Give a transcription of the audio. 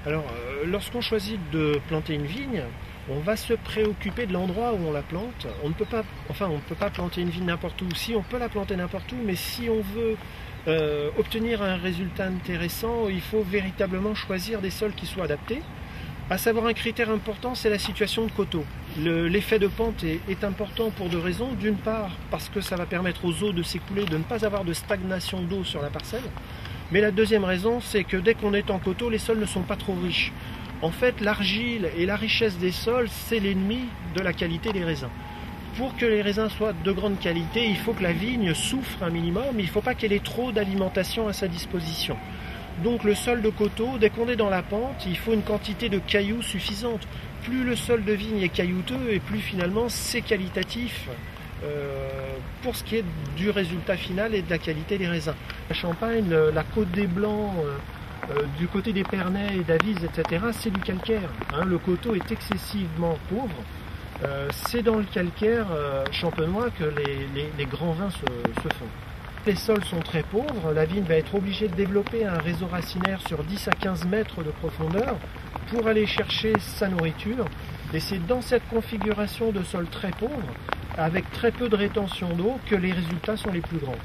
Alors, lorsqu'on choisit de planter une vigne, on va se préoccuper de l'endroit où on la plante. On ne peut pas planter une vigne n'importe où. Si, on peut la planter n'importe où, mais si on veut obtenir un résultat intéressant, il faut véritablement choisir des sols qui soient adaptés. À savoir, un critère important, c'est la situation de coteau. L'effet de pente est important pour deux raisons. D'une part, parce que ça va permettre aux eaux de s'écouler, de ne pas avoir de stagnation d'eau sur la parcelle. Mais la deuxième raison, c'est que dès qu'on est en coteau, les sols ne sont pas trop riches. En fait, l'argile et la richesse des sols, c'est l'ennemi de la qualité des raisins. Pour que les raisins soient de grande qualité, il faut que la vigne souffre un minimum, mais il ne faut pas qu'elle ait trop d'alimentation à sa disposition. Donc le sol de coteau, dès qu'on est dans la pente, il faut une quantité de cailloux suffisante. Plus le sol de vigne est caillouteux, et plus finalement c'est qualitatif pour ce qui est du résultat final et de la qualité des raisins. La Champagne, la côte des Blancs, du côté des Pernets et d'Avise, etc., c'est du calcaire. Le coteau est excessivement pauvre. C'est dans le calcaire champenois que les grands vins se font. Les sols sont très pauvres, la vigne va être obligée de développer un réseau racinaire sur 10 à 15 mètres de profondeur pour aller chercher sa nourriture. Et c'est dans cette configuration de sol très pauvre, avec très peu de rétention d'eau, que les résultats sont les plus grands.